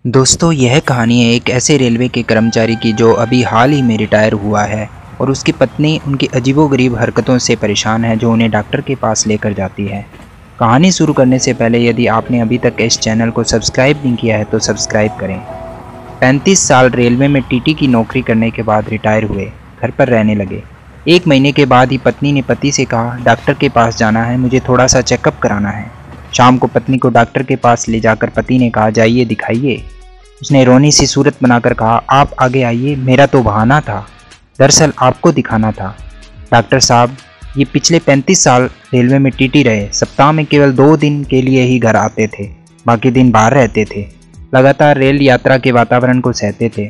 दोस्तों, यह कहानी है एक ऐसे रेलवे के कर्मचारी की जो अभी हाल ही में रिटायर हुआ है और उसकी पत्नी उनकी अजीबोगरीब हरकतों से परेशान है जो उन्हें डॉक्टर के पास लेकर जाती है। कहानी शुरू करने से पहले यदि आपने अभी तक इस चैनल को सब्सक्राइब नहीं किया है तो सब्सक्राइब करें। 35 साल रेलवे में टीटी की नौकरी करने के बाद रिटायर हुए, घर पर रहने लगे। 1 महीने के बाद ही पत्नी ने पति से कहा, डॉक्टर के पास जाना है, मुझे थोड़ा सा चेकअप कराना है। शाम को पत्नी को डॉक्टर के पास ले जाकर पति ने कहा, जाइए दिखाइए। उसने रोनी सी सूरत बनाकर कहा, आप आगे आइए, मेरा तो बहाना था, दरअसल आपको दिखाना था। डॉक्टर साहब, ये पिछले 35 साल रेलवे में टीटी रहे, सप्ताह में केवल 2 दिन के लिए ही घर आते थे, बाकी दिन बाहर रहते थे, लगातार रेल यात्रा के वातावरण को सहते थे।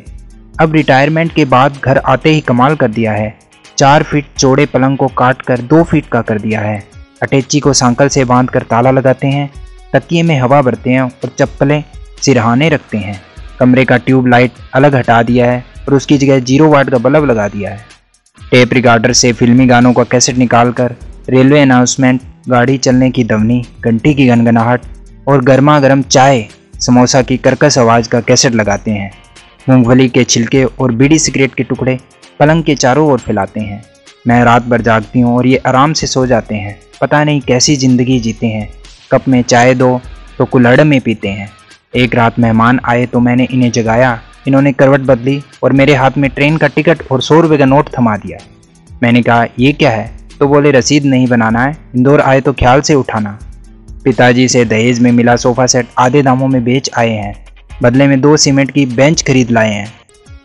अब रिटायरमेंट के बाद घर आते ही कमाल कर दिया है, 4 फीट चौड़े पलंग को काट कर 2 फीट का कर दिया है। अटैची को सांकल से बांध कर ताला लगाते हैं, तकिए में हवा भरते हैं और चप्पलें सिरहाने रखते हैं। कमरे का ट्यूब लाइट अलग हटा दिया है और उसकी जगह 0 वाट का बल्ब लगा दिया है। टेप रिकॉर्डर से फिल्मी गानों का कैसेट निकालकर रेलवे अनाउंसमेंट, गाड़ी चलने की ध्वनि, घंटी की गनगनाहट और गर्मा गर्म चाय समोसा की कर्कश आवाज़ का कैसेट लगाते हैं। मूंगफली के छिलके और बीड़ी सिगरेट के टुकड़े पलंग के चारों ओर फैलाते हैं। मैं रात भर जागती हूँ और ये आराम से सो जाते हैं, पता नहीं कैसी ज़िंदगी जीते हैं। कप में चाय दो तो कुल्हड़ में पीते हैं। एक रात मेहमान आए तो मैंने इन्हें जगाया, इन्होंने करवट बदली और मेरे हाथ में ट्रेन का टिकट और 100 रुपये का नोट थमा दिया। मैंने कहा, ये क्या है? तो बोले, रसीद नहीं बनाना है, इंदौर आए तो ख्याल से उठाना। पिताजी से दहेज में मिला सोफ़ा सेट आधे दामों में बेच आए हैं, बदले में 2 सीमेंट की बेंच खरीद लाए हैं।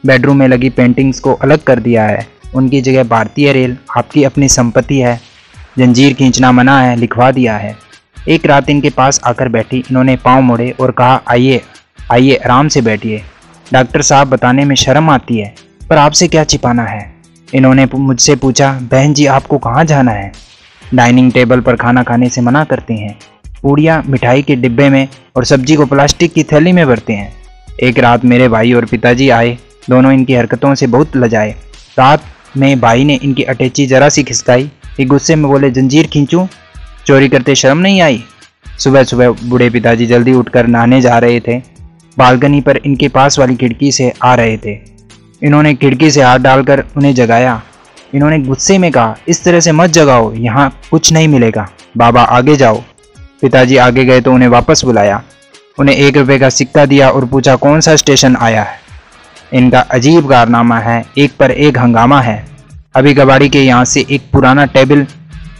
बेडरूम में लगी पेंटिंग्स को अलग कर दिया है, उनकी जगह भारतीय रेल आपकी अपनी संपत्ति है, जंजीर खींचना मना है, लिखवा दिया है। एक रात इनके पास आकर बैठी, इन्होंने पाँव मोड़े और कहा, आइए आइए, आराम से बैठिए। डॉक्टर साहब, बताने में शर्म आती है, पर आपसे क्या छिपाना है? इन्होंने मुझसे पूछा, बहन जी आपको कहाँ जाना है? डाइनिंग टेबल पर खाना खाने से मना करते हैं, पूड़ियाँ मिठाई के डिब्बे में और सब्जी को प्लास्टिक की थैली में भरते हैं। एक रात मेरे भाई और पिताजी आए, दोनों इनकी हरकतों से बहुत लजाए। रात में भाई ने इनकी अटैची जरा सी खिसकाई, ये गुस्से में बोले, जंजीर खींचूं? चोरी करते शर्म नहीं आई? सुबह सुबह बूढ़े पिताजी जल्दी उठकर नहाने जा रहे थे, बालकनी पर इनके पास वाली खिड़की से आ रहे थे। इन्होंने खिड़की से हाथ डालकर उन्हें जगाया। इन्होंने गुस्से में कहा, इस तरह से मत जगाओ, यहाँ कुछ नहीं मिलेगा, बाबा आगे जाओ। पिताजी आगे गए तो उन्हें वापस बुलाया, उन्हें 1 रुपये का सिक्का दिया और पूछा, कौन सा स्टेशन आया है? इनका अजीब कारनामा है, एक पर एक हंगामा है। अभी कबाड़ी के यहाँ से एक पुराना टेबल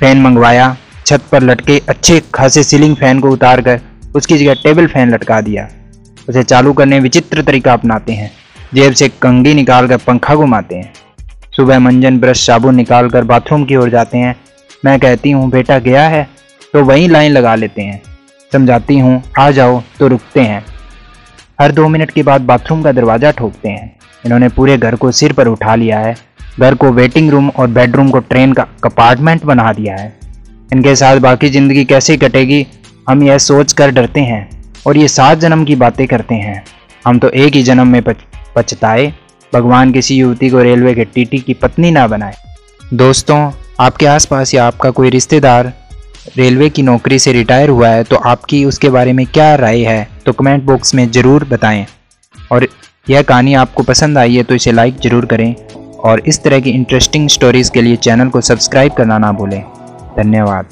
फैन मंगवाया, छत पर लटके अच्छे खासे सीलिंग फैन को उतारकर उसकी जगह टेबल फैन लटका दिया। उसे चालू करने विचित्र तरीका अपनाते हैं, जेब से कंघी निकालकर पंखा घुमाते हैं। सुबह मंजन ब्रश साबुन निकालकर बाथरूम की ओर जाते हैं। मैं कहती हूँ, बेटा गया है? तो वहीं लाइन लगा लेते हैं। समझाती हूँ, आ जाओ, तो रुकते हैं। हर 2 मिनट के बाद बाथरूम का दरवाज़ा ठोकते हैं। इन्होंने पूरे घर को सिर पर उठा लिया है, घर को वेटिंग रूम और बेडरूम को ट्रेन का कंपार्टमेंट बना दिया है। इनके साथ बाकी ज़िंदगी कैसे कटेगी हम यह सोच कर डरते हैं और ये 7 जन्म की बातें करते हैं। हम तो एक ही जन्म में पछताए, भगवान किसी युवती को रेलवे के टीटी की पत्नी ना बनाए। दोस्तों, आपके आसपास या आपका कोई रिश्तेदार रेलवे की नौकरी से रिटायर हुआ है तो आपकी उसके बारे में क्या राय है तो कमेंट बॉक्स में ज़रूर बताएं। और यह कहानी आपको पसंद आई है तो इसे लाइक ज़रूर करें और इस तरह की इंटरेस्टिंग स्टोरीज़ के लिए चैनल को सब्सक्राइब करना ना भूलें। धन्यवाद।